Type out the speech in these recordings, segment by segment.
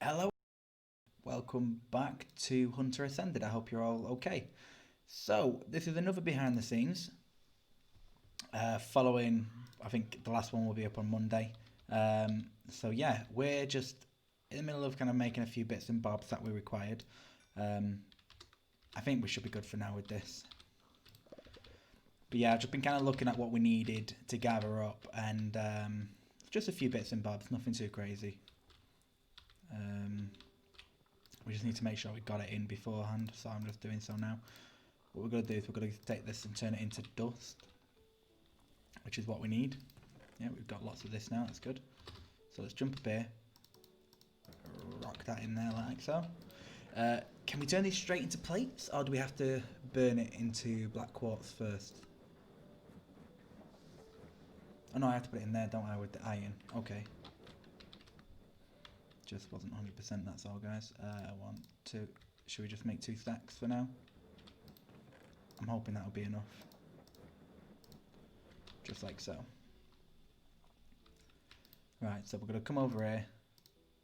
Hello, welcome back to Hunter Ascended. I hope you're all okay. So, this is another behind the scenes. Following, I think the last one will be up on Monday. So, we're just in the middle of kind of making a few bits and bobs that we required. Um, I think we should be good for now with this. But yeah, I've just been kind of looking at what we needed to gather up and just a few bits and bobs, nothing too crazy. We just need to make sure we got it in beforehand, so I'm just doing so now. What we're going to do is we're going to take this and turn it into dust, which is what we need. Yeah, we've got lots of this now, that's good. So let's jump up here, rock that in there like so. Can we turn these straight into plates, or do we have to burn it into black quartz first? Oh no, I have to put it in there, don't I, with the iron. Okay. Just wasn't 100%, that's all, guys. One, two. Should we just make 2 stacks for now? I'm hoping that'll be enough. Just like so. Right, so we're going to come over here,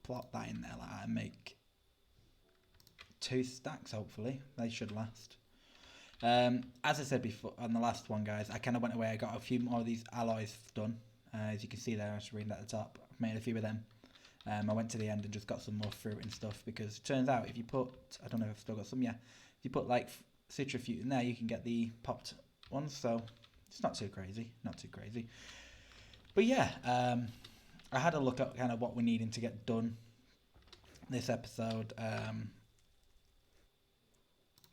plop that in there like that, and make 2 stacks, hopefully. They should last. As I said before on the last one, guys, I kind of went away. I got a few more of these alloys done. As you can see there, I was reading at the top. I've made a few of them. I went to the end and just got some more fruit and stuff, because it turns out if you put, I don't know if I've still got some, yeah, if you put like citrus fruit in there, you can get the popped ones, so it's not too crazy, not too crazy. But yeah, I had a look at kind of what we're needing to get done this episode,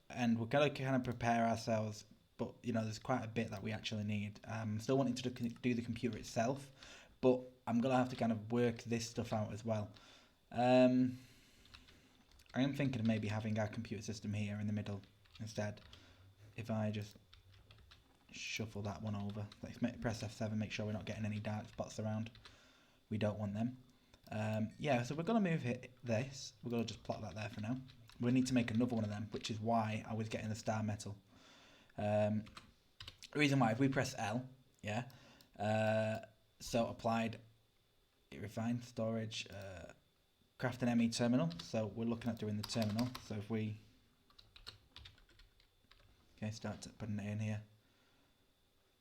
and we're going to kind of prepare ourselves, but you know, there's quite a bit that we actually need. Still wanting to do the computer itself, but I'm going to have to kind of work this stuff out as well. I am thinking of maybe having our computer system here in the middle instead. If I just shuffle that one over. Let's press F7, make sure we're not getting any dark spots around. We don't want them. Yeah, so we're going to move this. We're going to just plot that there for now. We need to make another one of them, which is why I was getting the star metal. The reason why, if we press L, yeah, so applied, refine, storage, craft an ME terminal. So we're looking at doing the terminal. So if we, okay, start putting it in here.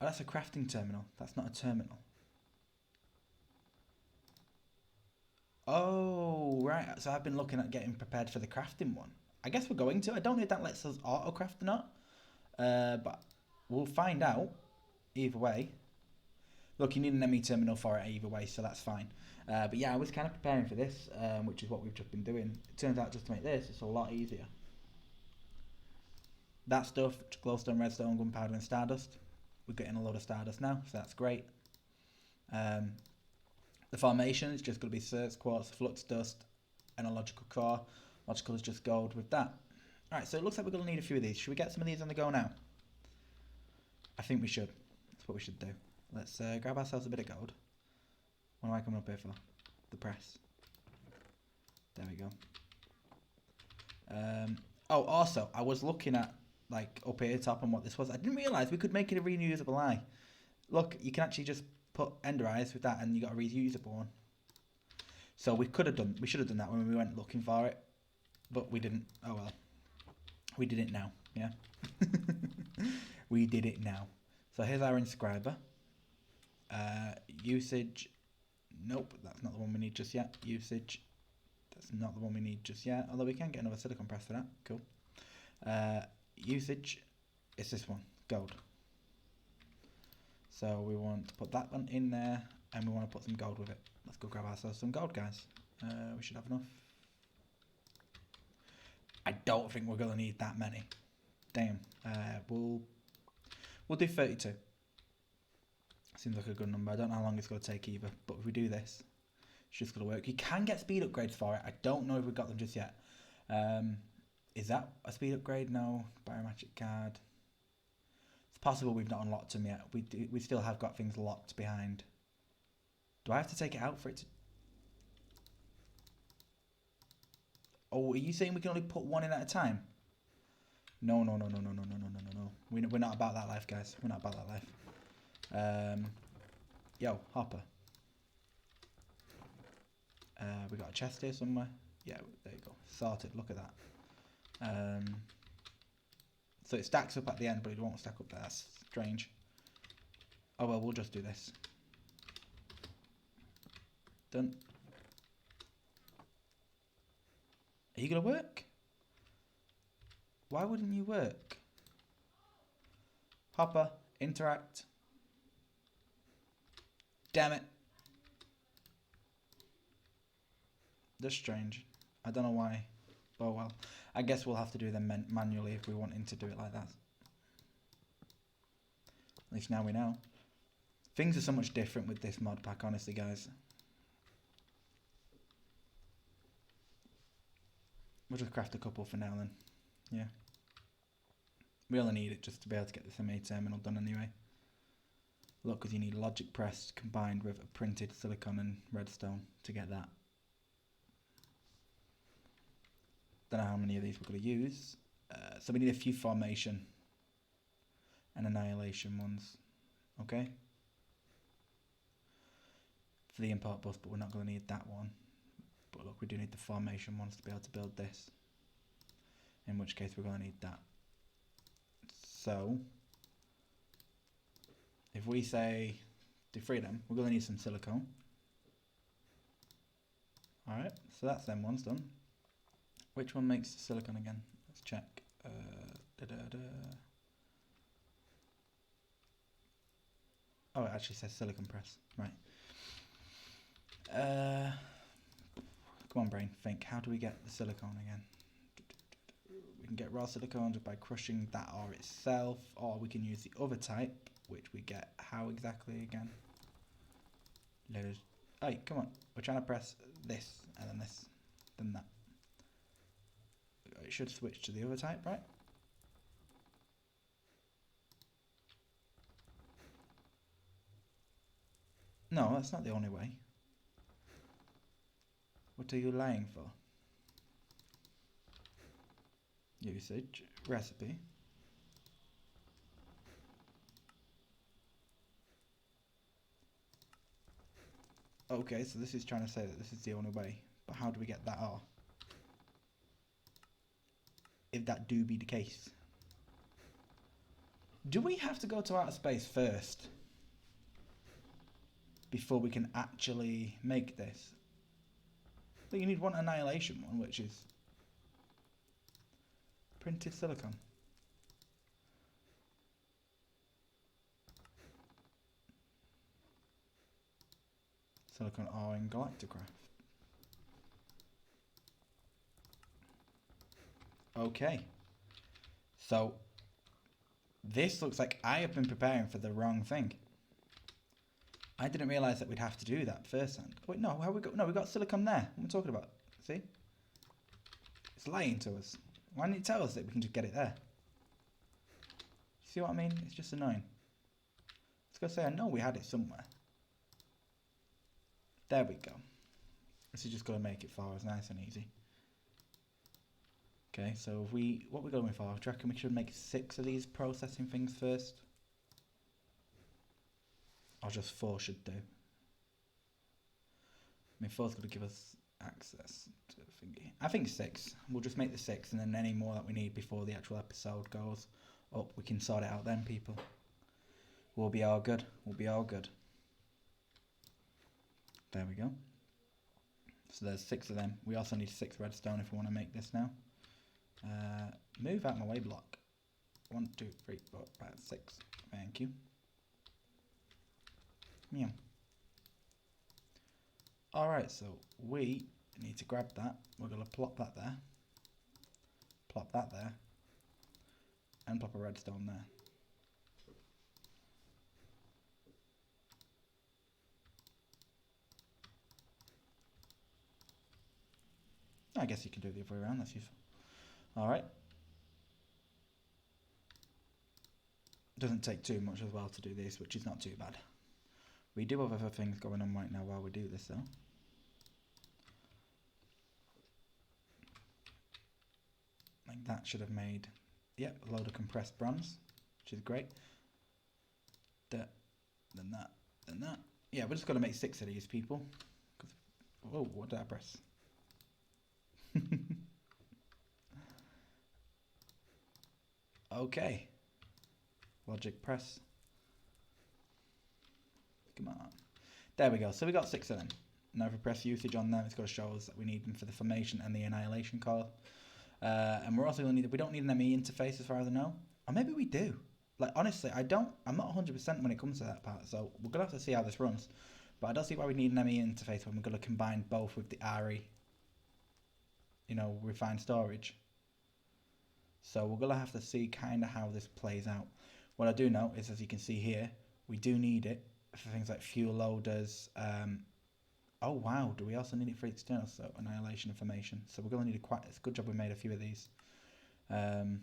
Oh, that's a crafting terminal. That's not a terminal. Oh, right. So I've been looking at getting prepared for the crafting one. I guess we're going to. I don't know if that lets us auto craft or not. But we'll find out either way. Look, you need an ME terminal for it either way, so that's fine. But yeah, I was kind of preparing for this, which is what we've just been doing. It turns out just to make this, it's a lot easier. That stuff, glowstone, redstone, gunpowder and stardust. We're getting a load of stardust now, so that's great. The formation is just going to be certs, quartz, flux dust, and a logical core. Logical is just gold with that. Alright, so it looks like we're going to need a few of these. Should we get some of these on the go now? I think we should. That's what we should do. Let's grab ourselves a bit of gold. What am I coming up here for? The press. There we go. Oh, also, I was looking at, like, up here top and what this was. I didn't realise we could make it a reusable eye. Look, you can actually just put ender eyes with that and you got a reusable one. So we should have done that when we went looking for it. But we didn't. Oh well. We did it now, yeah? We did it now. So here's our inscriber. Usage. Nope, that's not the one we need just yet. Usage. That's not the one we need just yet. Although we can get another silicon press for that. Cool. Usage. It's this one. Gold. So we want to put that one in there. And we want to put some gold with it. Let's go grab ourselves some gold, guys. We should have enough. I don't think we're going to need that many. Damn. We'll do 32. Seems like a good number. I don't know how long it's going to take either. But if we do this, it's just going to work. You can get speed upgrades for it. I don't know if we've got them just yet. Is that a speed upgrade? No. Biomagic card. It's possible we've not unlocked them yet. We still have got things locked behind. Do I have to take it out for it to... Oh, are you saying we can only put one in at a time? No. We're not about that life, guys. We're not about that life. Yo, Hopper. We got a chest here somewhere. Yeah, there you go. Sorted. Look at that. So it stacks up at the end, but it won't stack up there. That's strange. Oh well, we'll just do this. Done. Are you gonna work? Why wouldn't you work? Hopper, interact. Damn it. That's strange. I don't know why. Oh well. I guess we'll have to do them manually if we wanted to do it like that. At least now we know. Things are so much different with this mod pack, honestly, guys. We'll just craft a couple for now then. Yeah. We only need it just to be able to get this MA terminal done anyway. Look, because you need logic press combined with a printed silicon and redstone to get that. Don't know how many of these we're going to use. So we need a few formation and annihilation ones. Okay. For the import bus, but we're not going to need that one. But look, we do need the formation ones to be able to build this. In which case we're going to need that. So, if we say do 3 of them, we're going to need some silicone. Alright, so that's them ones done. Which one makes the silicone again? Let's check. Oh, it actually says silicon press. Right. Come on, brain, think. How do we get the silicone again? We can get raw silicone just by crushing that ore itself, or we can use the other type, which we get how exactly again? Hey, come on. We're trying to press this, and then this, then that. It should switch to the other type, right? No, that's not the only way. What are you lying for? Usage, recipe. Okay, so this is trying to say that this is the only way. But how do we get that R? If that do be the case. Do we have to go to outer space first? Before we can actually make this? I think you need one annihilation one, which is printed silicon. Silicon ore in Galacticraft. Okay. So this looks like I have been preparing for the wrong thing. I didn't realise that we'd have to do that first hand. Wait, no, how we got? No, we got silicon there. What am I talking about? See? It's lying to us. Why didn't it tell us that we can just get it there? See what I mean? It's just annoying. Let's go say I know we had it somewhere. There we go. This is just going to make it for us nice and easy. Okay, so if what we're going for? Do you reckon we should make 6 of these processing things first? Or just 4 should do? I mean, 4's going to give us access to the thingy. I think 6. We'll just make the 6, and then any more that we need before the actual episode goes up, we can sort it out then, people. We'll be all good. We'll be all good. There we go. So there's 6 of them. We also need 6 redstone if we want to make this now. Move out my way block. 1, 2, 3, 4, 5, 6. Thank you. Yeah. Alright, so we need to grab that. We're going to plop that there. Plop that there. And plop a redstone there. I guess you can do it the other way around, that's useful. Alright. Doesn't take too much as well to do this, which is not too bad. We do have other things going on right now while we do this though. Like that should have made, yep, a load of compressed bronze, which is great. Then that, then that. Yeah, we're just going to make 6 of these, people. Oh, what did I press? Okay. Logic press. Come on. There we go. So we got 6 of them. Now if we press usage on them, it's going to show us that we need them for the formation and the annihilation core. And we're also going to need, we don't need an ME interface as far as I know. Or maybe we do. Like, honestly, I'm not 100% when it comes to that part. So we're going to have to see how this runs. But I don't see why we need an ME interface when we're going to combine both with the RE, you know, refined storage. So we're going to have to see kind of how this plays out. What I do know is, as you can see here, we do need it for things like fuel loaders. Oh wow, do we also need it for external? So annihilation and formation. So we're going to need it's a good job we made a few of these. And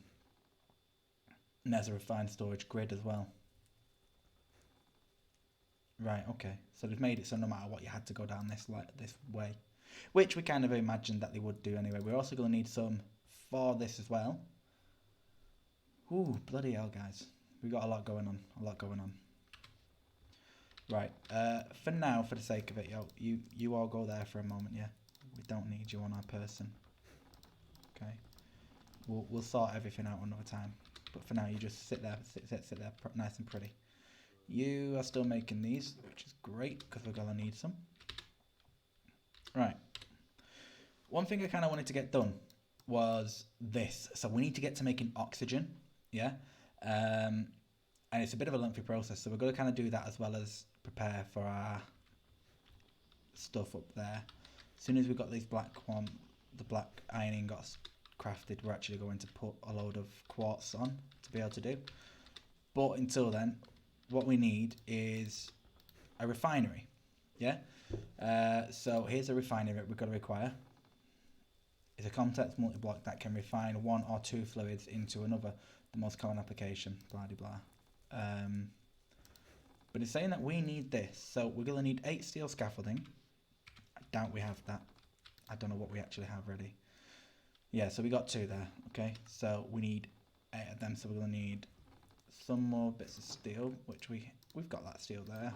there's a refined storage grid as well. Right, okay. So they've made it so no matter what, you had to go down this way, which we kind of imagined that they would do anyway. We're also going to need some for this as well. Ooh, bloody hell, guys. We've got a lot going on. Right, for now, for the sake of it, yo, you all go there for a moment, yeah? We don't need you on our person. Okay. We'll sort everything out another time. But for now, you just sit there, sit there, nice and pretty. You are still making these, which is great, because we're going to need some. Right. One thing I kind of wanted to get done was this. So we need to get to making oxygen, yeah? And it's a bit of a lengthy process, so we're going to kind of do that as well as prepare for our stuff up there. As soon as we've got these the black iron ingots crafted, we're actually going to put a load of quartz on to be able to do. But until then, what we need is a refinery, yeah? So here's a refinery that we're going to require. It's a complex multi-block that can refine 1 or 2 fluids into another, the most common application, blah de blah. But it's saying that we need this, so we're going to need 8 steel scaffolding. I doubt we have that. I don't know what we actually have ready. Yeah, so we got 2 there, okay? So we need 8 of them, so we're going to need some more bits of steel, which we've got that steel there.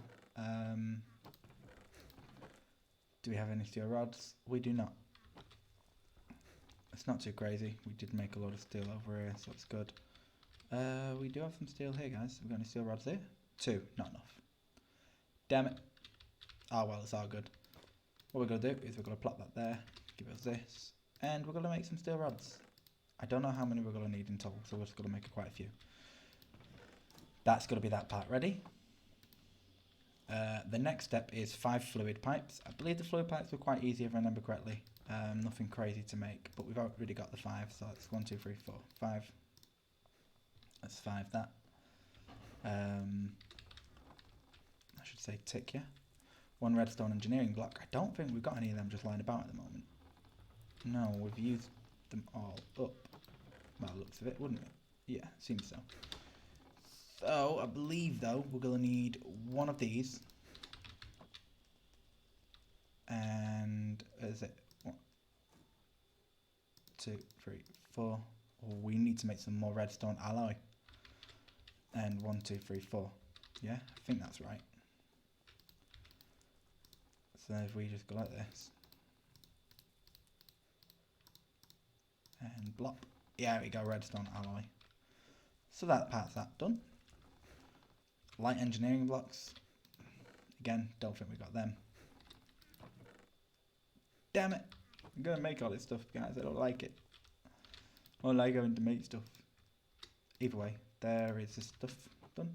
Do we have any steel rods? We do not. It's not too crazy. We did make a lot of steel over here, so it's good. We do have some steel here, guys. Have we got any steel rods here? 2, not enough. Damn it. Oh well, it's all good. What we're going to do is we're going to plop that there, give us this, and we're going to make some steel rods. I don't know how many we're going to need in total, so we're just going to make quite a few. That's going to be that part ready. The next step is 5 fluid pipes. I believe the fluid pipes were quite easy if I remember correctly. Nothing crazy to make, but we've already got the 5, so it's 1, 2, 3, 4, 5. That's 5 that. I should say tick, yeah. 1 redstone engineering block. I don't think we've got any of them just lying about at the moment. No, we've used them all up. By the looks of it, wouldn't it? Yeah, seems so. So, I believe though, we're going to need 1 of these. And, is it 1, 2, 3, 4. Oh, we need to make some more redstone alloy. And 1, 2, 3, 4. Yeah, I think that's right. So if we just go like this. And blop. Yeah, we go, redstone alloy. So that part's that done. Light engineering blocks. Again, don't think we got them. Damn it. I'm going to make all this stuff, guys. I don't like it. I don't like having to make stuff. Either way, there is this stuff done.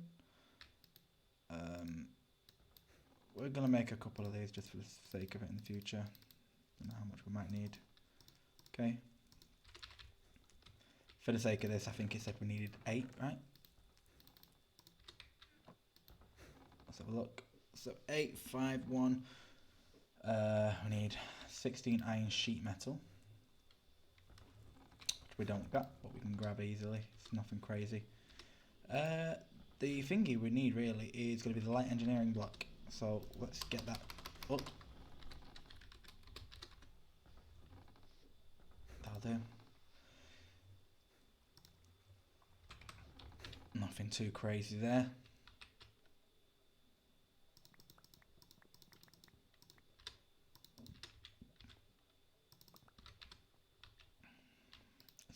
We're going to make a couple of these just for the sake of it in the future. Don't know how much we might need. Okay. For the sake of this, I think it said we needed 8, right? Let's have a look. So 8, 5, 1. We need 16 iron sheet metal. Which we don't got, but we can grab easily. It's nothing crazy. The thingy we need really is going to be the light engineering block. So let's get that up. That'll do. Nothing too crazy there.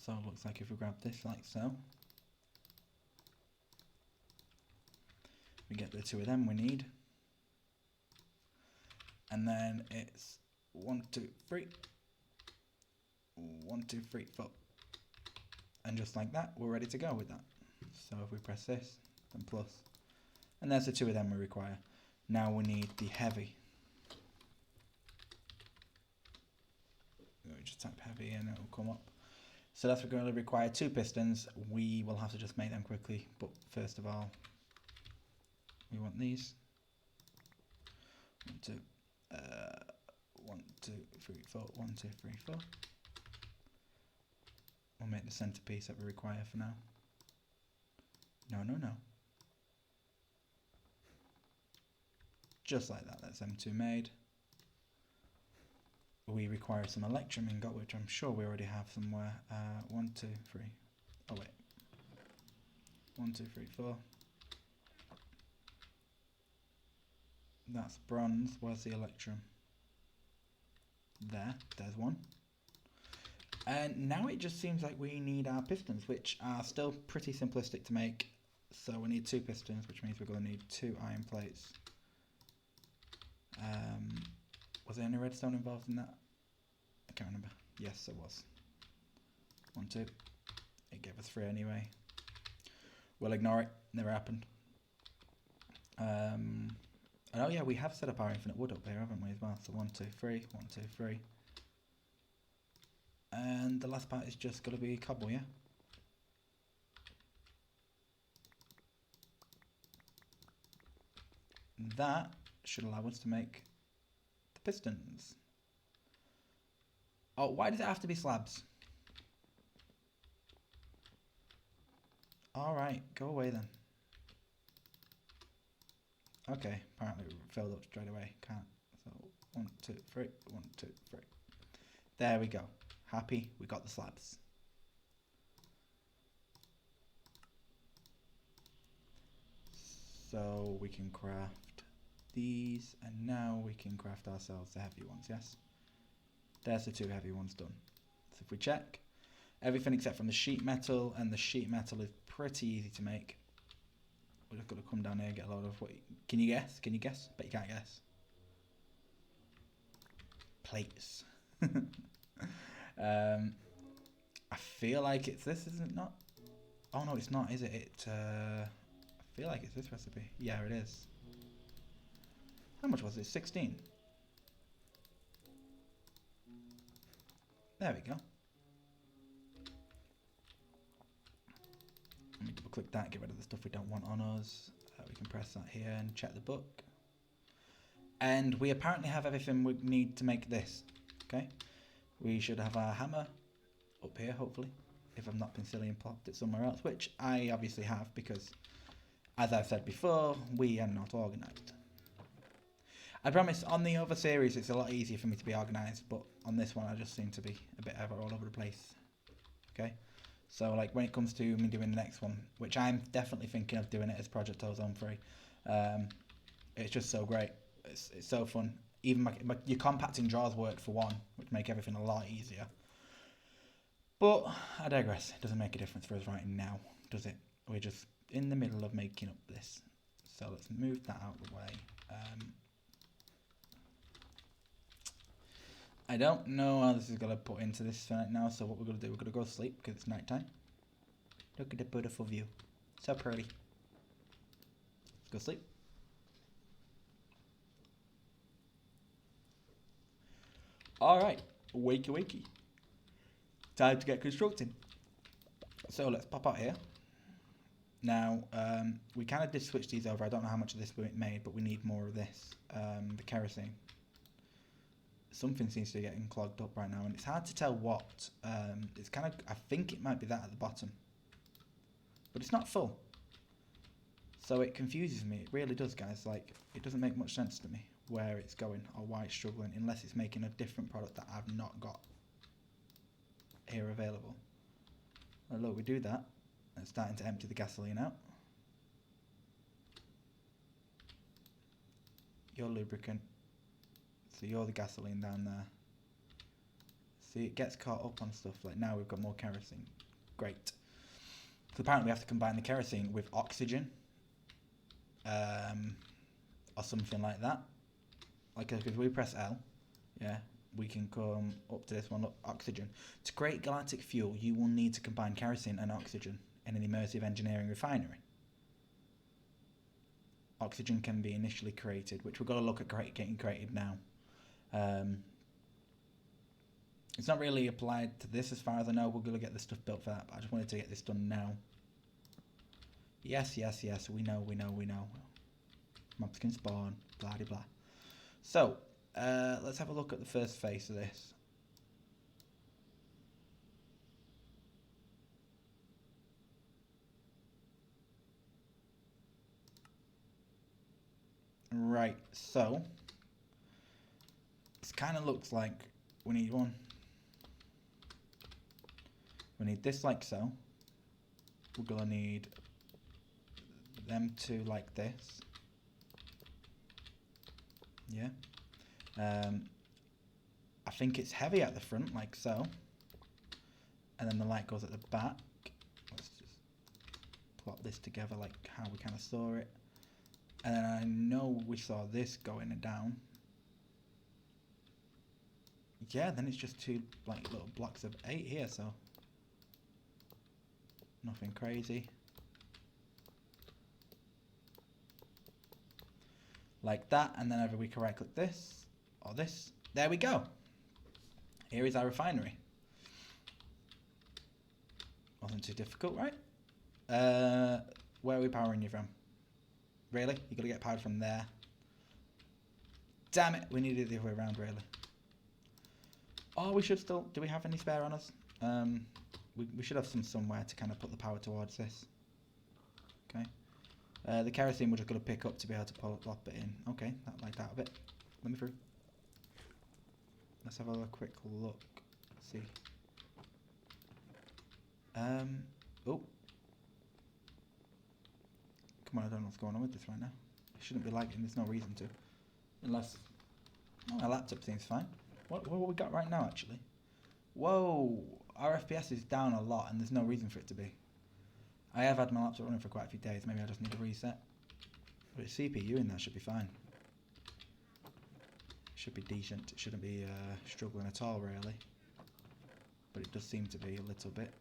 So it looks like if we grab this like so. We get the 2 of them we need. And then it's 1, 2, 3. 1, 2, 3, 4. And just like that, we're ready to go with that. So if we press this, then plus. And there's the 2 of them we require. Now we need the heavy. We just type heavy and it will come up. So that's going to require 2 pistons. We will have to just make them quickly. But first of all, we want these. 1, 2, 1, 2, 3, 4. 1, 2, 3, 4. We'll make the centerpiece that we require for now. No. Just like that. That's them 2 made. We require some electrum ingot, which I'm sure we already have somewhere. 1, 2, 3. Oh wait. 1, 2, 3, 4. That's bronze. Where's the electrum? There's one. And now it just seems like we need our pistons, which are still pretty simplistic to make. So we need 2 pistons, which means we're going to need 2 iron plates. Was there any redstone involved in that? I can't remember. Yes, there was. 1, 2. It gave us 3 anyway. We'll ignore it. Never happened. Oh yeah, we have set up our infinite wood up here, haven't we, as well? So 1, 2, 3. 1, 2, 3. And the last part is just going to be cobble, yeah? That should allow us to make the pistons. Oh, why does it have to be slabs? Alright, go away then. Okay, apparently it filled up straight away. Can't. So 1, 2, 3. 1, 2, 3. There we go. Happy, we got the slabs. So we can craft these, and now we can craft ourselves the heavy ones, yes? There's the 2 heavy ones done. So if we check, everything except from the sheet metal, and the sheet metal is pretty easy to make. We're just going to come down here and get a lot of what... Can you guess? Can you guess? Bet you can't guess. Plates. I feel like it's this, isn't it not? Oh no, it's not, is it? I feel like it's this recipe. Yeah, it is. How much was it? 16. There we go. Let me double click that, get rid of the stuff we don't want on us. We can press that here and check the book. And we apparently have everything we need to make this. Okay. We should have our hammer up here, hopefully, if I've not been silly and plopped it somewhere else, which I obviously have because, as I've said before, we are not organised. I promise, on the other series, it's a lot easier for me to be organised, but on this one, I just seem to be a bit all over the place. Okay? So, like, when it comes to me doing the next one, which I'm definitely thinking of doing it as Project Ozone 3, it's just so great. It's so fun. Even your compacting drawers work for one, which make everything a lot easier. But I digress. It doesn't make a difference for us right now, does it? We're just in the middle of making up this. So let's move that out of the way. I don't know how this is going to put into this right now, so what we're going to do, we're going to go to sleep because it's night time. Look at the beautiful view. So pretty. Let's go sleep. Alright, wakey wakey. Time to get constructing. So let's pop out here. Now, we kind of did switch these over. I don't know how much of this we made, but we need more of this. The kerosene. Something seems to be getting clogged up right now, and it's hard to tell what. It's kind of, I think it might be that at the bottom. But it's not full. So it confuses me. It really does, guys. Like, it doesn't make much sense to me where it's going or why it's struggling, unless it's making a different product that I've not got here available. Oh, look, we do that. It's starting to empty the gasoline out. Your lubricant. So you're the gasoline down there. See, it gets caught up on stuff. Like now we've got more kerosene. Great. So apparently we have to combine the kerosene with oxygen. or something like that. Like if we press L, yeah, we can come up to this one. Look, oxygen. To create galactic fuel, you will need to combine kerosene and oxygen in an immersive engineering refinery. Oxygen can be initially created, which we've got to look at getting created now. It's not really applied to this as far as I know. We're going to get this stuff built for that, but I just wanted to get this done now. Yes, yes, yes, we know. Mobs can spawn, blah, blah, blah. So, let's have a look at the first phase of this. Right, so, this kind of looks like we need one. We need this like so. We're going to need them two like this. Yeah. I think it's heavy at the front like so. And then the light goes at the back. Let's just plot this together like how we kind of saw it. And then I know we saw this going down. Yeah, then it's just two like little blocks of 8 here, so nothing crazy. Like that, and then either we can right click this or this. There we go. Here is our refinery. Wasn't too difficult, right? Where are we powering you from? Really? You gotta get powered from there. Damn it, we needed it the other way around, really. Oh, we should still... Do we have any spare on us? We should have some somewhere to kind of put the power towards this. Okay. The kerosene we're just going to pick up to be able to plop it in. Okay, that like that a bit. Let me through. Let's have a quick look. Let's see. Oh. Come on, I don't know what's going on with this right now. It shouldn't be lagging, there's no reason to. Unless... Oh, my laptop seems fine. What we got right now, actually? Whoa! Our FPS is down a lot, and there's no reason for it to be. I have had my laptop running for quite a few days. Maybe I just need a reset. But it's CPU in there, should be fine. Should be decent. It shouldn't be struggling at all, really. But it does seem to be a little bit.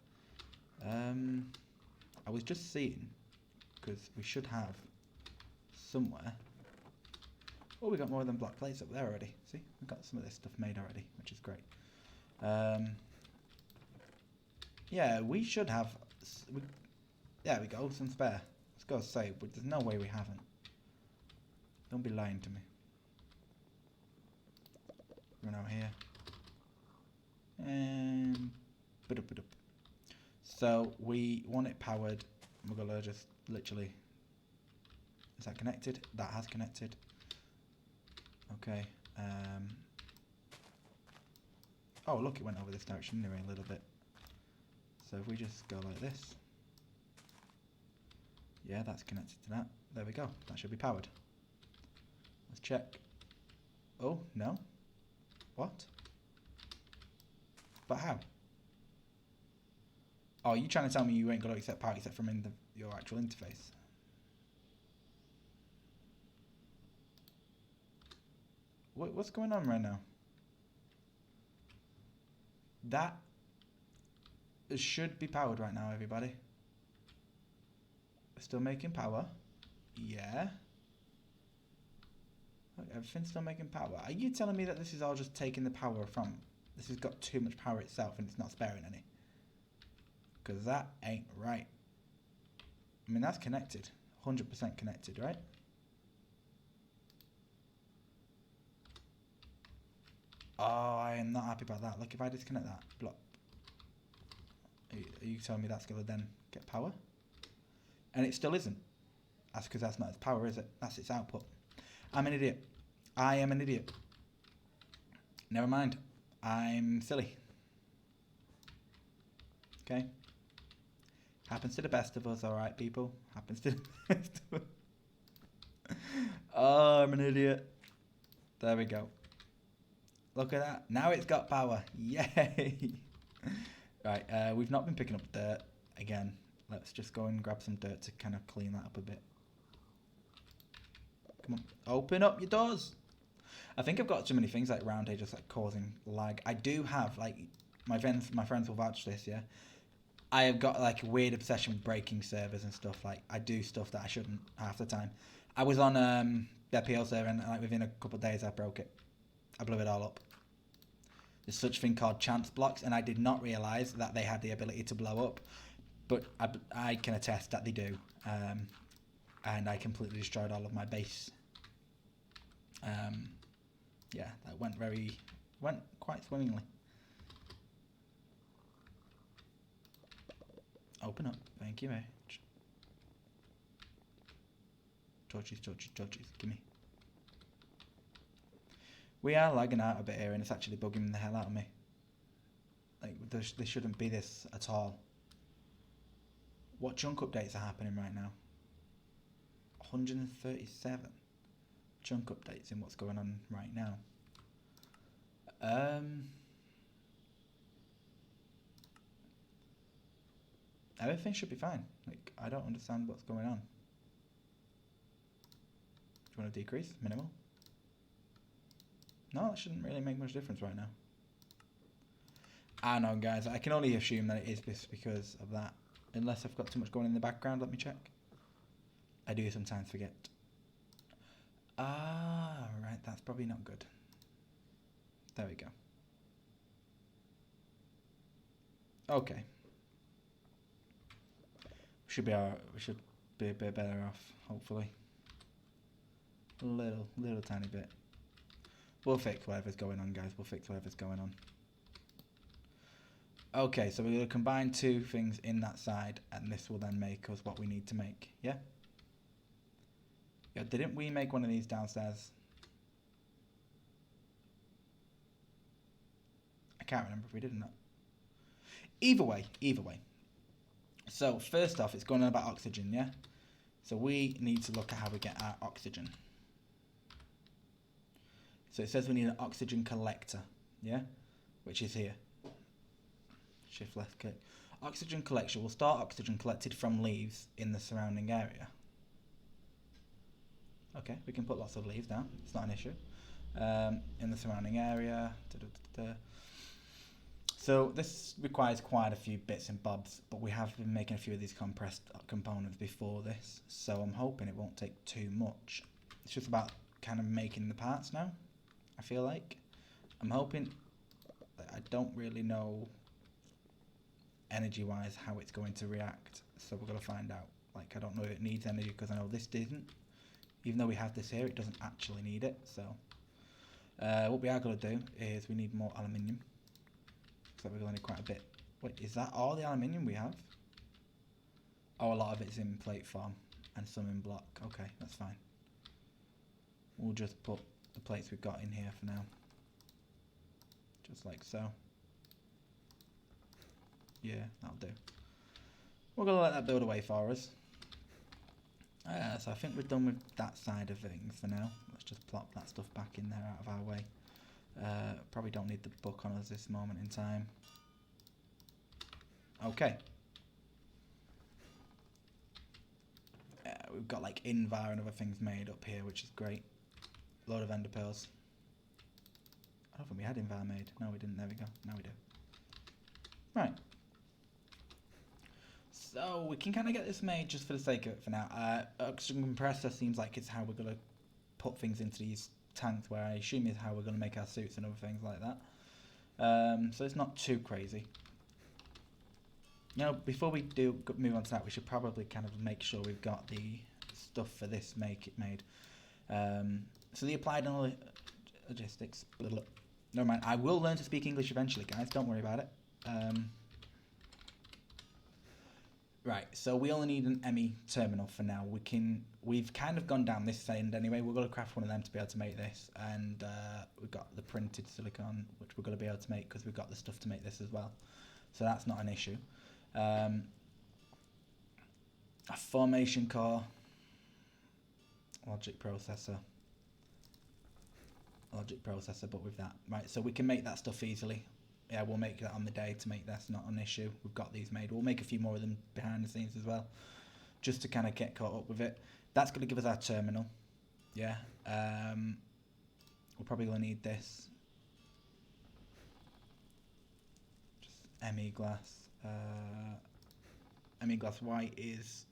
I was just seeing, because we should have somewhere. Oh, we got more than black plates up there already. See, we've got some of this stuff made already, which is great. Yeah, we should have... There we go, some spare. Let's go say, but there's no way we haven't. Don't be lying to me. Run out here. And... So, we want it powered. We're going to just literally... Is that connected? That has connected. Okay. Oh, look, it went over this direction anyway a little bit. So if we just go like this. Yeah, that's connected to that. There we go. That should be powered. Let's check. Oh, no. What? But how? Oh, you trying to tell me you ain't got to accept power except from in your actual interface? What's going on right now? That should be powered right now, everybody. Still making power. Yeah. Look, everything's still making power. Are you telling me that this is all just taking the power from... This has got too much power itself and it's not sparing any? Because that ain't right. I mean, that's connected. 100% connected, right? Oh, I am not happy about that. Look, if I disconnect that, block. Are you telling me that's going to then get power? And it still isn't. That's because that's not its power, is it? That's its output. I'm an idiot. I am an idiot. Never mind. I'm silly. Okay? Happens to the best of us, alright, people? Happens to the best of us. Oh, I'm an idiot. There we go. Look at that. Now it's got power. Yay! Right, we've not been picking up dirt again. Let's just go and grab some dirt to kind of clean that up a bit. Come on, open up your doors. I think I've got too many things like around here just like causing lag. I do have like my friends will vouch this. Yeah, I have got like a weird obsession with breaking servers and stuff. Like I do stuff that I shouldn't half the time. I was on their PL server and like within a couple of days I broke it. I blew it all up. There's such a thing called chance blocks, and I did not realise that they had the ability to blow up, but I can attest that they do. And I completely destroyed all of my base. Yeah, that went quite swimmingly. Open up, thank you very much. Torches, gimme. We are lagging out a bit here, and it's actually bugging the hell out of me. Like, there shouldn't be this at all. What chunk updates are happening right now? 137 chunk updates in what's going on right now. Everything should be fine. Like, I don't understand what's going on. Do you want to decrease? Minimal? No, that shouldn't really make much difference right now. I don't know, guys. I can only assume that it is because of that. Unless I've got too much going in the background. Let me check. I do sometimes forget. Ah, right. That's probably not good. There we go. Okay. We should be a bit better off, hopefully. A little tiny bit. We'll fix whatever's going on, guys. We'll fix whatever's going on. Okay, so we're going to combine two things in that side, and this will then make us what we need to make. Yeah? Yeah, didn't we make one of these downstairs? I can't remember if we did or not. Either way. So, first off, it's going on about oxygen, yeah? So we need to look at how we get our oxygen. So it says we need an oxygen collector, yeah? Which is here. Shift left click. Oxygen collection will start oxygen collected from leaves in the surrounding area. Okay, we can put lots of leaves down. It's not an issue. In the surrounding area. So this requires quite a few bits and bobs, but we have been making a few of these compressed components before this, so I'm hoping it won't take too much. It's just about kind of making the parts now, I feel like. I'm hoping, I don't really know energy-wise how it's going to react, so we're going to find out. Like, I don't know if it needs energy, because I know this didn't. Even though we have this here, it doesn't actually need it, so. What we are going to do is we need more aluminium. So we're going to need quite a bit. Wait, is that all the aluminium we have? Oh, a lot of it's in plate form and some in block. Okay, that's fine. We'll just put the plates we've got in here for now. Just like so. Yeah, that'll do. We're going to let that build away for us. So I think we're done with that side of things for now. Let's just plop that stuff back in there out of our way. Probably don't need the book on us this moment in time. Okay. We've got like Invar and other things made up here, which is great. Load of ender pearls. I don't think we had Invar made. No, we didn't. There we go. Now we do. Right. So we can kind of get this made just for the sake of it for now. Oxygen compressor seems like it's how we're going to put things into these tanks, where I assume is how we're going to make our suits and other things like that. So it's not too crazy. You know, before we do move on to that, we should probably kind of make sure we've got the stuff for this made. So the applied logistics. Never mind. I will learn to speak English eventually, guys. Don't worry about it. Right, so we only need an ME terminal for now. We've kind of gone down this end anyway. We're going to craft one of them to be able to make this, and we've got the printed silicon, which we're going to be able to make because we've got the stuff to make this as well. So that's not an issue. A formation core, logic processor, but with that. Right, so we can make that stuff easily. Yeah, we'll make that on the day to make that's not an issue. We've got these made. We'll make a few more of them behind the scenes as well, just to kind of get caught up with it. That's going to give us our terminal. Yeah. We're probably going to need this. Just ME glass. ME glass white is...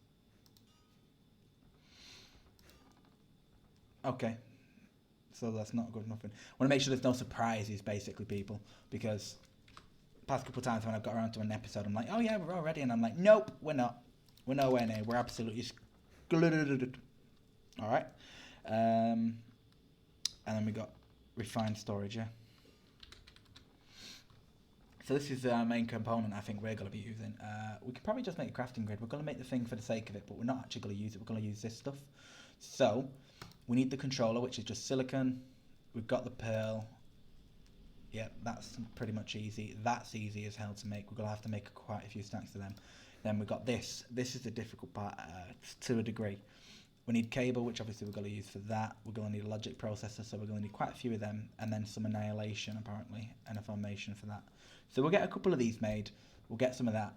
Okay. So that's not good enough. I want to make sure there's no surprises, basically, people. Because past couple of times when I've got around to an episode, I'm like, oh yeah, we're all ready. And I'm like, nope, we're not. We're nowhere near. We're absolutely screwed. All right. And then we got refined storage, yeah. So this is our main component I think we're going to be using. We could probably just make a crafting grid. We're going to make the thing for the sake of it, but we're not actually going to use it. We're going to use this stuff. So we need the controller, which is just silicon. We've got the pearl. Yeah, that's pretty much easy. That's easy as hell to make. We're going to have to make quite a few stacks of them. Then we've got this. This is the difficult part to a degree. We need cable, which obviously we're going to use for that. We're going to need a logic processor, so we're going to need quite a few of them. And then some annihilation, apparently, and a formation for that. So we'll get a couple of these made. We'll get some of that.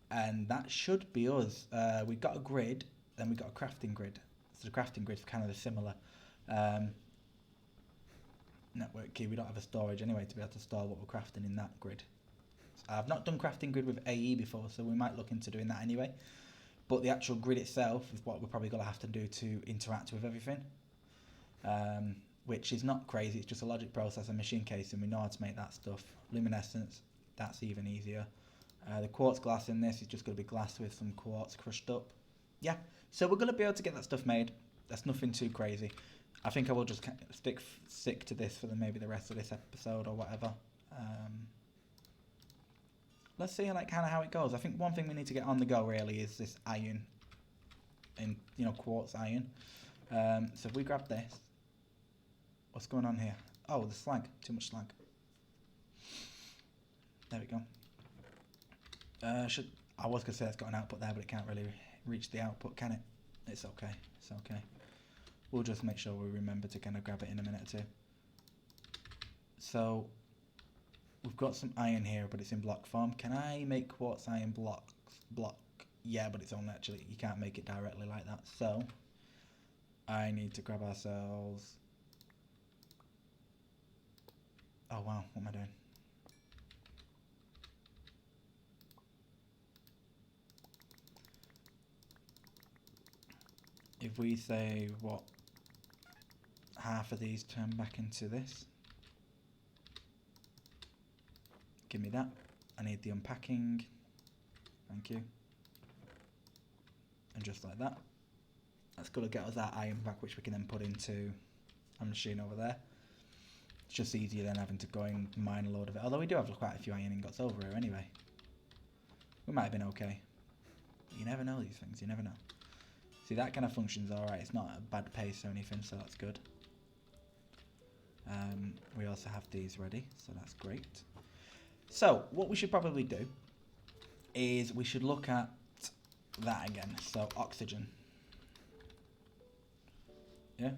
And that should be us. We've got a grid, then we've got a crafting grid. So the crafting grid's kind of similar. Network key, we don't have a storage anyway to be able to store what we're crafting in that grid. I've not done crafting grid with AE before, so we might look into doing that anyway. But the actual grid itself is what we're probably going to have to do to interact with everything. Which is not crazy, it's just a logic processor, machine casing, we know how to make that stuff. Luminescence, that's even easier. The quartz glass in this is just going to be glass with some quartz crushed up. Yeah, so we're going to be able to get that stuff made. That's nothing too crazy. I think I will just stick to this for maybe the rest of this episode or whatever. Let's see like kind of how it goes. I think one thing we need to get on the go really is this iron, in quartz iron. So if we grab this, what's going on here? Oh, the slag. Too much slag. There we go. I was gonna say it's got an output there, but it can't really reach the output, can it? It's okay. It's okay. We'll just make sure we remember to kind of grab it in a minute or two. So we've got some iron here, but it's in block form. Can I make quartz iron block? Yeah, but it's only actually, you can't make it directly like that. So I need to grab ourselves. Oh wow, what am I doing? If we say what, half of these turn back into this. Give me that. I need the unpacking. Thank you. And just like that. That's going to get us that iron back, which we can then put into a machine over there. It's just easier than having to go and mine a load of it. Although we do have quite a few iron ingots over here anyway. We might have been okay. You never know these things, you never know. See, that kind of function's alright. It's not a bad pace or anything, so that's good. We also have these ready, so that's great. So, what we should probably do is we should look at that again. So, oxygen. Yeah?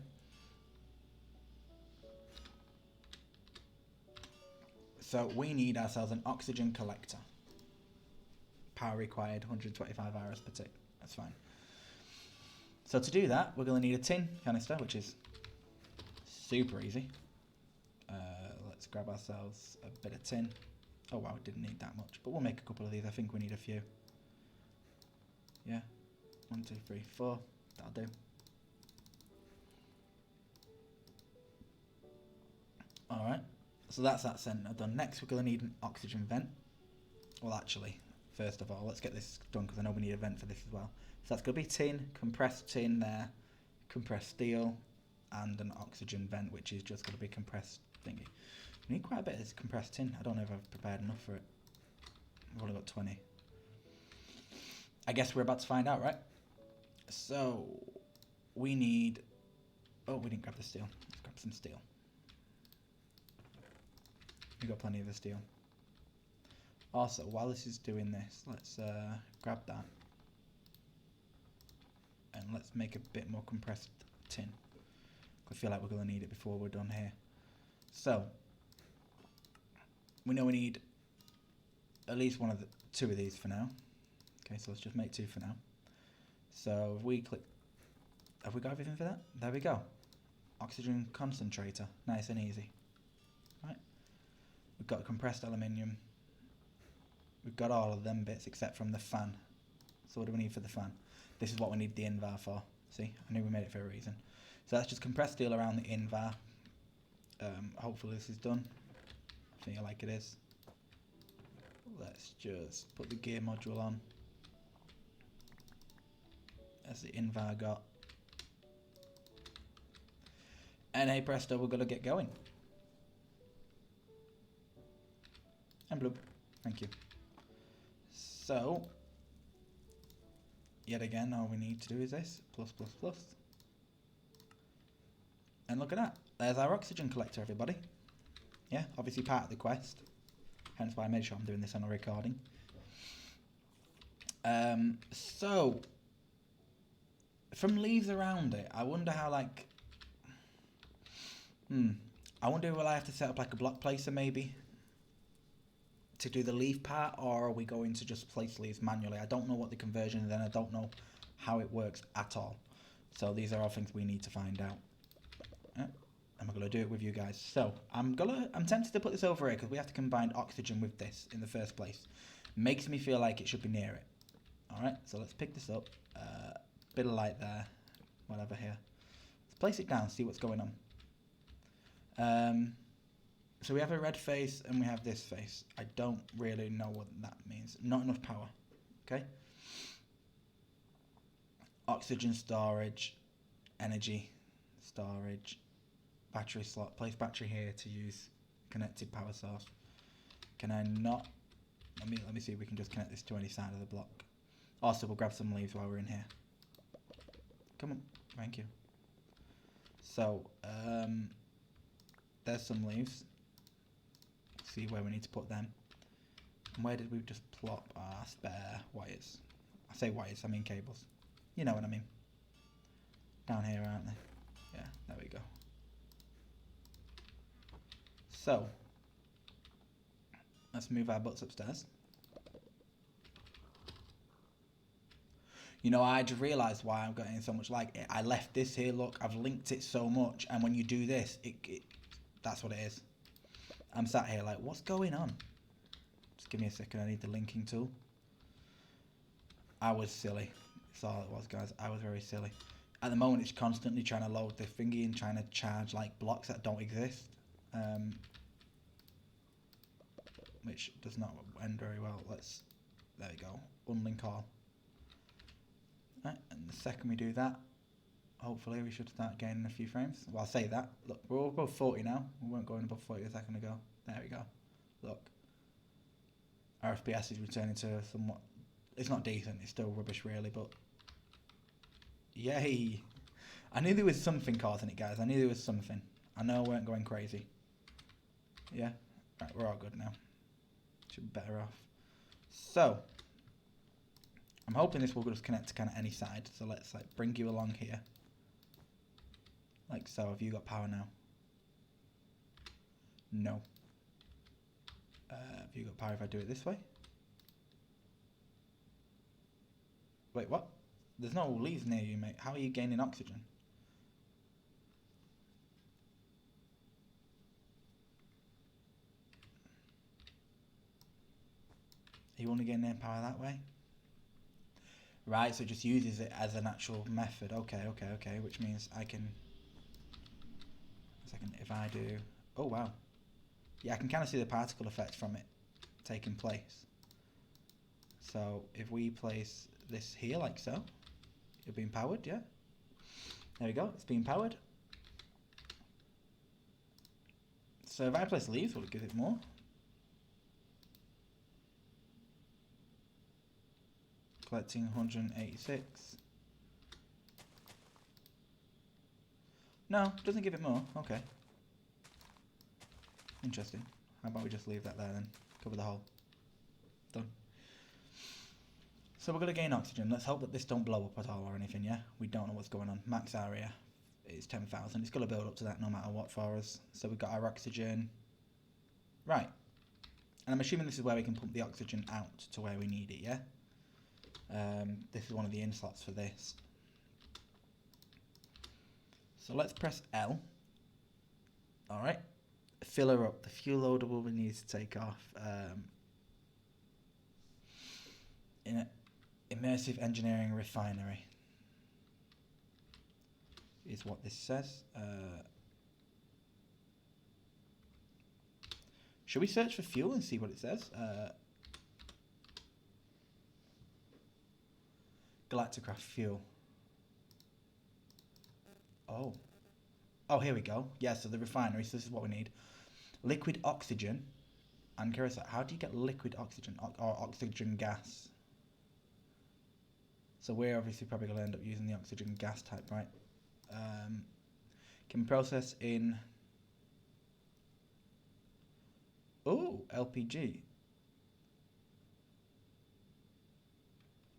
So, we need ourselves an oxygen collector. Power required, 125 hours per tick. That's fine. So, to do that, we're going to need a tin canister, which is super easy. Let's grab ourselves a bit of tin. Oh wow, didn't need that much, but we'll make a couple of these. I think we need a few. Yeah, 1, 2, 3, 4. That'll do. All right, so that's that center done. Next, we're going to need an oxygen vent. Well, actually, first of all, let's get this done because I know we need a vent for this as well. So that's going to be tin, compressed tin there, compressed steel, and an oxygen vent, which is just going to be compressed thingy. We need quite a bit of this compressed tin. I don't know if I've prepared enough for it. I've only got 20. I guess we're about to find out, right? So, we need... Oh, we didn't grab the steel. Let's grab some steel. We've got plenty of the steel. Also, while this is doing this, let's grab that. And let's make a bit more compressed tin. I feel like we're going to need it before we're done here. So, we know we need at least two of these for now. Okay, so let's just make 2 for now. So if we click, have we got everything for that? There we go. Oxygen concentrator. Nice and easy. Right. We've got compressed aluminium. We've got all of them bits except from the fan. So what do we need for the fan? This is what we need the invar for. See, I knew we made it for a reason. So that's just compressed steel around the invar. Hopefully this is done. I feel like it is. Let's just put the gear module on. As the invar got. And hey presto, we're going to get going. And bloop. Thank you. So, yet again, all we need to do is this. Plus, plus, plus. And look at that. There's our oxygen collector, everybody. Yeah, obviously part of the quest. Hence why I made sure I'm doing this on a recording. So, from leaves around it, I wonder how, like... I wonder will I have to set up like a block placer maybe? To do the leaf part, or are we going to just place leaves manually? I don't know what the conversion is, and I don't know how it works at all. So these are all things we need to find out. And we're gonna do it with you guys. So I'm tempted to put this over here because we have to combine oxygen with this in the first place. Makes me feel like it should be near it. All right, so let's pick this up. Bit of light there, whatever here. Let's place it down, see what's going on. So we have a red face and we have this face. I don't really know what that means. Not enough power. Okay. Oxygen storage, energy storage, battery slot. Place battery here to use connected power source. Can I not? Let me see if we can just connect this to any side of the block. Also, we'll grab some leaves while we're in here. Come on. Thank you. So, there's some leaves. See where we need to put them. And where did we just plop our spare wires? I say wires, I mean cables. You know what I mean. Down here, aren't they? Yeah, there we go. So, let's move our butts upstairs. You know, I just realised why I'm getting so much lag. I left this here, look, I've linked it so much, and when you do this, that's what it is. I'm sat here like, what's going on? Just give me a second, I need the linking tool. I was silly. That's all it was, guys. I was very silly. At the moment, it's constantly trying to load the thingy and trying to charge like blocks that don't exist. Which does not end very well. There we go. Unlink all. Right, and the second we do that, hopefully we should start gaining a few frames. Well, I'll say that. Look, we're above 40 now. We weren't going above 40 a second ago. There we go. Look. Our FPS is returning to somewhat... It's not decent. It's still rubbish, really, but... Yay! I knew there was something causing it, guys. I knew there was something. I know I weren't going crazy. Yeah? Right, we're all good now. Should be better off. So... I'm hoping this will just connect to kind of any side. So let's like bring you along here. Like so. Have you got power now? No. Have you got power if I do it this way? Wait, what? There's no leaves near you, mate. How are you gaining oxygen? Are you only getting power that way? Right, so it just uses it as an actual method. Okay, which means I can... if I do... Oh, wow. Yeah, I can kind of see the particle effect from it taking place. So, if we place this here, like so, it's being powered, yeah? There we go, it's being powered. So, if I place leaves, will it give it more? Collecting 186. No, doesn't give it more. Okay. Interesting. How about we just leave that there then? Cover the hole. Done. So we're going to gain oxygen. Let's hope that this don't blow up at all or anything, yeah? We don't know what's going on. Max area is 10,000. It's going to build up to that no matter what for us. So we've got our oxygen. Right. And I'm assuming this is where we can pump the oxygen out to where we need it, yeah? This is one of the in slots for this. So let's press L. All right. Fill her up. The fuel loader we need to take off. In a immersive engineering refinery is what this says. Should we search for fuel and see what it says? Galacticraft fuel. Oh, here we go. Yeah, so the refinery, so this is what we need. Liquid oxygen and kerosene. How do you get liquid oxygen or oxygen gas? So we're obviously probably going to end up using the oxygen gas type, right? Can process in... Oh, LPG.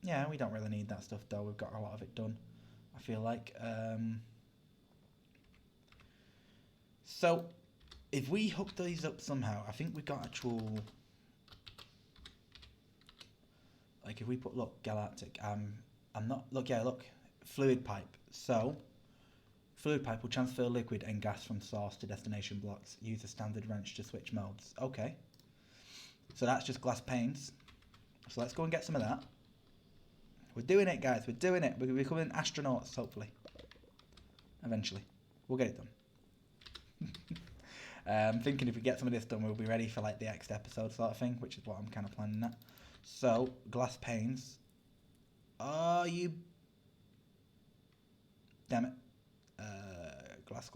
Yeah, we don't really need that stuff though. We've got a lot of it done, I feel like. So, if we hook these up somehow, I think we've got actual... Like, if we put, look, galactic, I'm not... Look, yeah, look, fluid pipe. So, fluid pipe will transfer liquid and gas from source to destination blocks. Use a standard wrench to switch modes. Okay. So that's just glass panes. So let's go and get some of that. We're doing it, guys. We're doing it. We're becoming astronauts, hopefully. Eventually. We'll get it done. I'm thinking if we get some of this done, we'll be ready for like the next episode sort of thing, which is what I'm kind of planning at. So, glass panes. Oh, you... Damn it. Glass.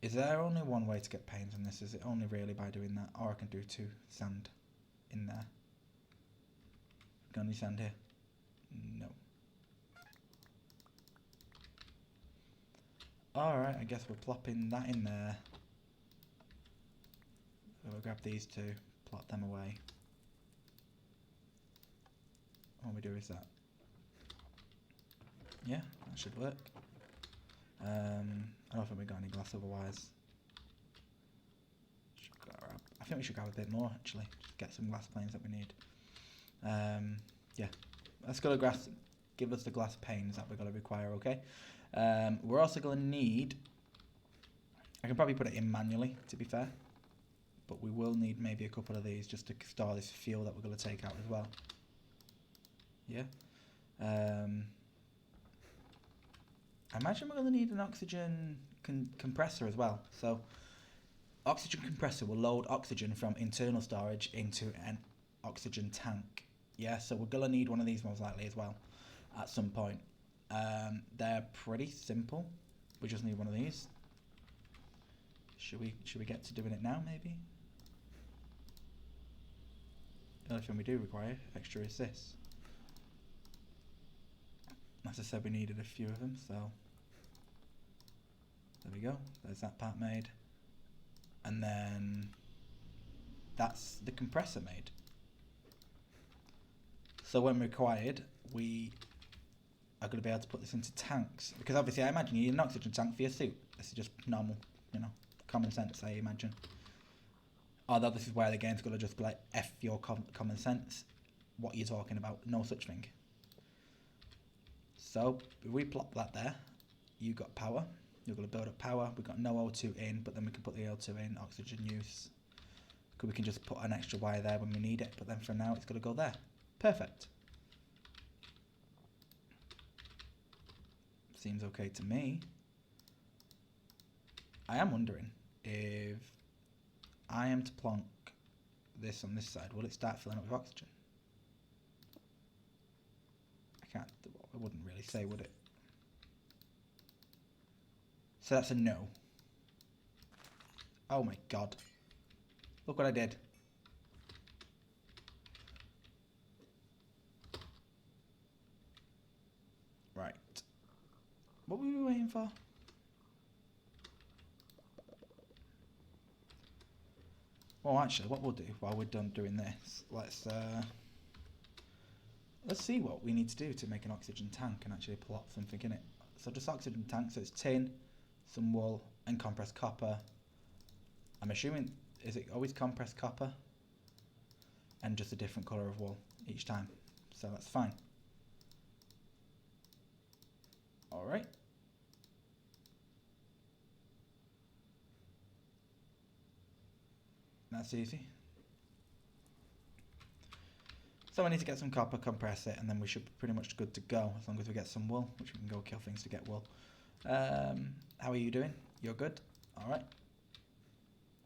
Is there only one way to get panes in this? Is it only really by doing that? Or I can do 2 sand in there. Got any sand here? No. Alright, I guess we're plopping that in there. So we'll grab these 2, plop them away. What we do is that. Yeah, that should work. I don't think we got any glass otherwise. I think we should grab a bit more actually. Just get some glass panes that we need. Yeah, let's go to glass. Give us the glass panes that we're going to require, okay? We're also going to need... I can probably put it in manually, to be fair. But we will need maybe a couple of these just to store this fuel that we're going to take out as well. Yeah. I imagine we're going to need an oxygen compressor as well. So, oxygen compressor will load oxygen from internal storage into an oxygen tank. Yeah, so we're going to need one of these most likely as well at some point. They're pretty simple. We just need one of these. Should we get to doing it now, maybe? The only thing we do require extra is this. As I said, we needed a few of them, so there we go. There's that part made. And then that's the compressor made. So when required, we are going to be able to put this into tanks. Because obviously I imagine you need an oxygen tank for your suit. This is just normal, common sense, I imagine. Although this is where the game's going to just be like, F your common sense. What are you talking about? No such thing. So, if we plop that there, you got power. You're going to build up power. We've got no O2 in, but then we can put the O2 in, oxygen use. We can just put an extra wire there when we need it, but then for now it's going to go there. Perfect. Seems okay to me. I am wondering if I am to plonk this on this side, will it start filling up with oxygen? I wouldn't really say, would it? So that's a no. Oh my god. Look what I did. Right. What were we waiting for? Well, actually, what we'll do while we're done doing this, let's see what we need to do to make an oxygen tank and actually plot something in it. So just oxygen tank, so it's tin, some wool, and compressed copper. I'm assuming, is it always compressed copper? And just a different colour of wool each time. So that's fine. All right. That's easy. So I need to get some copper, compress it, and then we should be pretty much good to go, as long as we get some wool, which we can go kill things to get wool. How are you doing? You're good? Alright.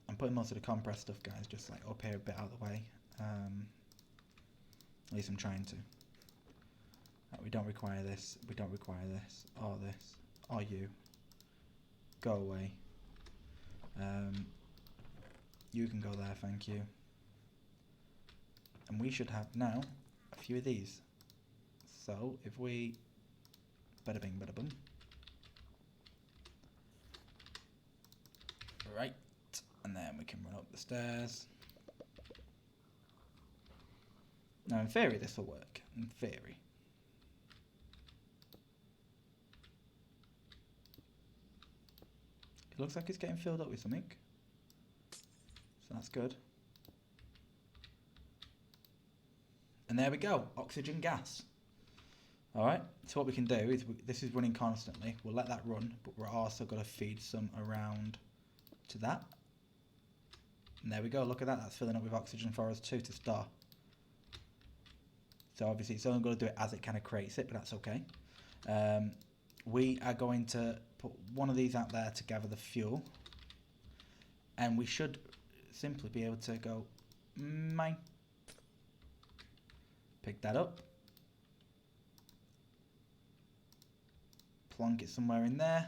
I'm putting most of the compressed stuff, guys, just like up here a bit out of the way. At least I'm trying to. We don't require this, we don't require this, or this, or you. Go away. You can go there, thank you. And we should have now a few of these. So if we bada bing bada boom. Right, and then we can run up the stairs. Now in theory this will work, in theory. It looks like it's getting filled up with something. So that's good. And there we go, oxygen gas. Alright, so what we can do is, this is running constantly, we'll let that run, but we're also going to feed some around to that. And there we go, look at that, that's filling up with oxygen for us too to start. So obviously it's only going to do it as it kind of creates it, but that's okay. We are going to put one of these out there to gather the fuel. And we should simply be able to go, mine. Pick that up. Plonk it somewhere in there.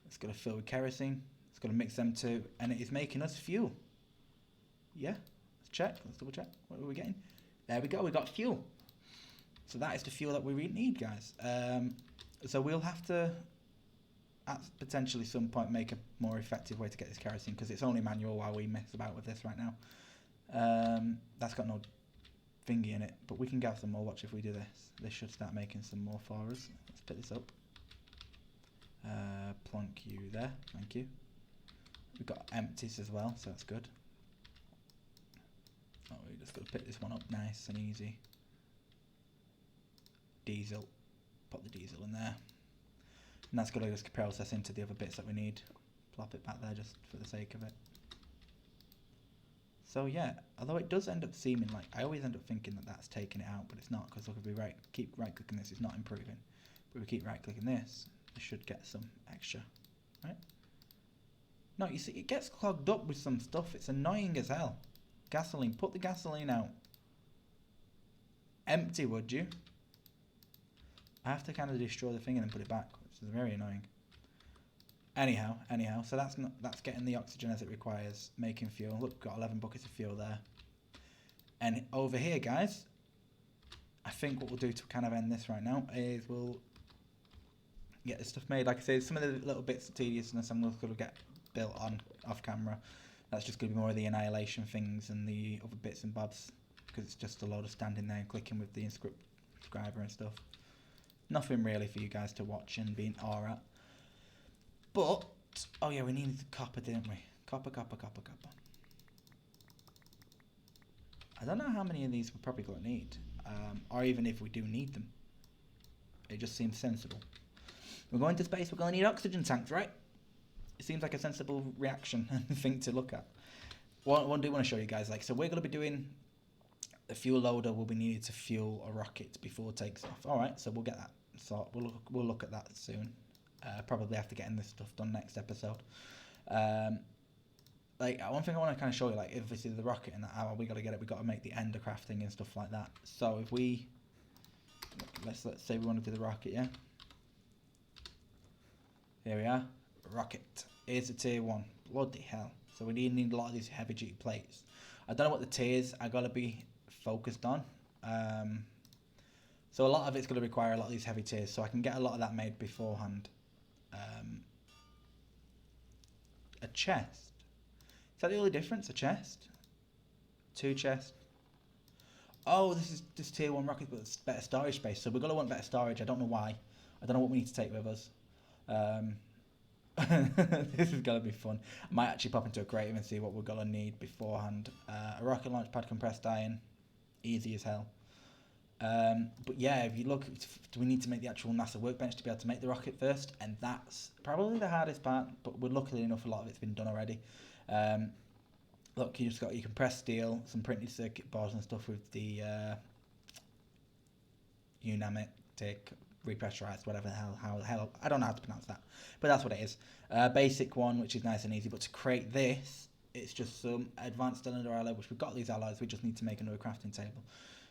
It's going to fill with kerosene. It's going to mix them two. And it is making us fuel. Yeah. Let's check. Let's double check. What are we getting? There we go. We got fuel. So that is the fuel that we really need, guys. So we'll have to, at potentially some point, make a more effective way to get this kerosene, because it's only manual while we mess about with this right now. That's got no thingy in it, but we can gather some more. Watch if we do this. This should start making some more for us. Let's pick this up. Plonk you there. Thank you. We've got empties as well, so that's good. Oh, we just got to pick this one up nice and easy. Diesel. Put the diesel in there. And that's going to just process into the other bits that we need. Plop it back there just for the sake of it. So yeah, although it does end up seeming like, I always end up thinking that that's taking it out, but it's not, because look, if we keep right clicking this, it's not improving. But if we keep right clicking this, we should get some extra, right? No, you see, it gets clogged up with some stuff. It's annoying as hell. Gasoline, put the gasoline out. Empty, would you? I have to kind of destroy the thing and then put it back, which is very annoying. Anyhow, so that's getting the oxygen as it requires, making fuel. Look, got 11 buckets of fuel there. And over here, guys, I think what we'll do to kind of end this right now is we'll get this stuff made. Like I say, some of the little bits of tediousness I'm going to get built on off camera. That's just going to be more of the annihilation things and the other bits and bobs, because it's just a load of standing there and clicking with the inscriber and stuff. Nothing really for you guys to watch and be in awe at. But, oh yeah, we needed the copper, didn't we? Copper. I don't know how many of these we're probably going to need, or even if we do need them. It just seems sensible. We're going to space, we're going to need oxygen tanks, right? It seems like a sensible reaction and thing to look at. What I do want to show you guys, like, so we're going to be doing, the fuel loader will be needed to fuel a rocket before it takes off. Alright, so we'll get that. So we'll look at that soon. Probably after getting this stuff done next episode. Like, one thing I want to kind of show you, like, if this is the rocket and that, how we got to get it, we got to make the ender crafting and stuff like that. So if we, let's say we want to do the rocket, yeah? Here we are, rocket. Here's the tier 1. Bloody hell. So we need a lot of these heavy duty plates. I don't know what the tiers are going to be focused on. So a lot of it's going to require a lot of these heavy tiers, so I can get a lot of that made beforehand. A chest. Is that the only difference? A chest? 2 chests. Oh, this is just tier 1 rocket, but it's better storage space. So we're going to want better storage. I don't know why. I don't know what we need to take with us. This is going to be fun. I might actually pop into a creative and see what we're going to need beforehand. A rocket launch pad, compressed iron. Easy as hell. But yeah, if you look, do we need to make the actual NASA workbench to be able to make the rocket first? And that's probably the hardest part, but we're luckily enough a lot of it's been done already. Look, you just got your compressed steel, some printed circuit boards and stuff with the pneumatic repressurized, whatever the hell, I don't know how to pronounce that, but that's what it is. Basic one, which is nice and easy, but to create this, it's just some advanced cylinder alloy, which we've got these alloys, we just need to make another crafting table.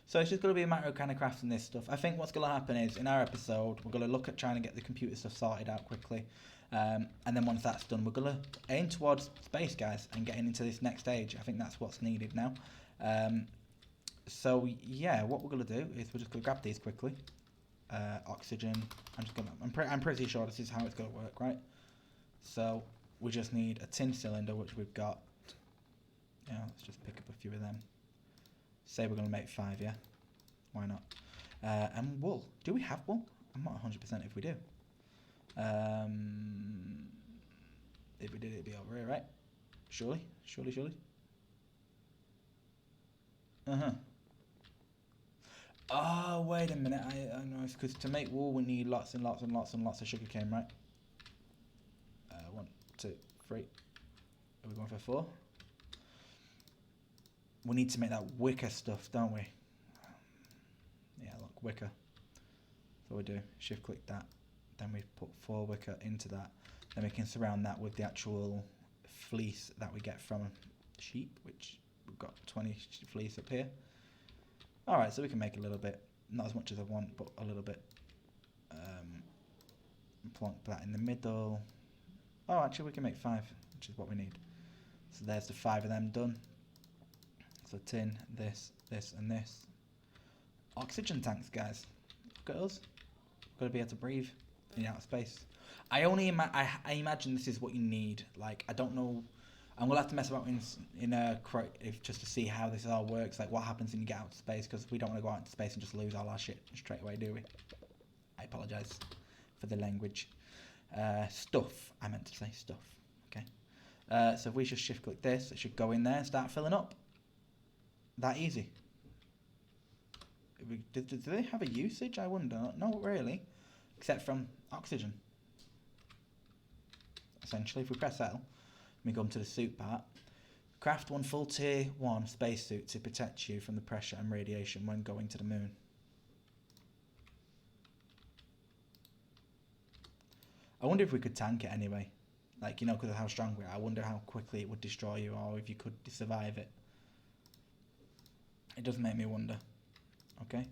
So it's just going to be a matter of kind of crafting this stuff. I think what's going to happen is, in our episode, we're going to look at trying to get the computer stuff sorted out quickly. And then once that's done, we're going to aim towards space, guys, and getting into this next stage. I think that's what's needed now. So yeah, what we're going to do is we're just going to grab these quickly. Oxygen. I'm pretty sure this is how it's going to work, right? So we just need a tin cylinder, which we've got. Yeah, let's just pick up a few of them. Say we're going to make 5, yeah? Why not? And wool. Do we have wool? I'm not 100% if we do. If we did, it'd be over here, right? Surely. Oh, wait a minute. I know it's because to make wool we need lots and lots and lots and lots of sugar cane, right? 1, 2, 3. Are we going for 4? We need to make that wicker stuff, don't we? Yeah, look, wicker. So we do shift click that. Then we put 4 wicker into that. Then we can surround that with the actual fleece that we get from sheep, which we've got 20 fleece up here. Alright, so we can make a little bit, not as much as I want, but a little bit. Plonk that in the middle. Oh, actually we can make 5, which is what we need. So there's the 5 of them done. So tin, this, and this. Oxygen tanks, guys. Look at us. We've got to be able to breathe in outer space. I imagine this is what you need. Like, I don't know. I'm gonna have to mess about just to see how this all works. Like, what happens when you get out to space? Because we don't want to go out into space and just lose all our shit straight away, do we? I apologise for the language. Stuff. I meant to say stuff. Okay. So if we just shift click this, it should go in there and start filling up. That easy. Do they have a usage? I wonder. No, really. Except from oxygen. Essentially, if we press L, we come to the suit part. Craft 1 full tier 1 spacesuit to protect you from the pressure and radiation when going to the moon. I wonder if we could tank it anyway. Like, you know, because of how strong we are. I wonder how quickly it would destroy you, or if you could survive it. It does make me wonder. Okay?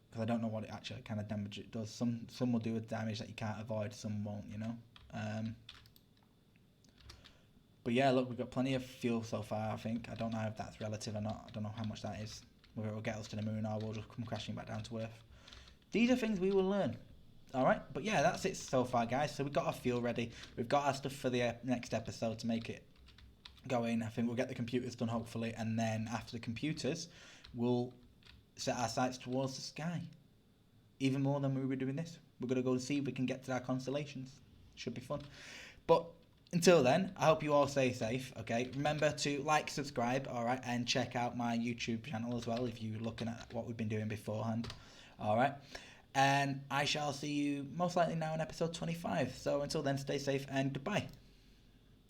Because I don't know what it actually kind of damage it does. Some will do a damage that you can't avoid, some won't, you know? But yeah, look, we've got plenty of fuel so far, I think. I don't know if that's relative or not. I don't know how much that is. Whether it will get us to the moon or we'll just come crashing back down to Earth. These are things we will learn. Alright, but yeah, that's it so far, guys. So we've got our fuel ready. We've got our stuff for the next episode to make it go in. I think we'll get the computers done, hopefully. And then after the computers, we'll set our sights towards the sky. Even more than we were doing this. We're going to go see if we can get to our constellations. Should be fun. But until then, I hope you all stay safe, okay? Remember to like, subscribe, alright? And check out my YouTube channel as well if you're looking at what we've been doing beforehand, alright? And I shall see you most likely now in episode 25. So until then, stay safe and goodbye.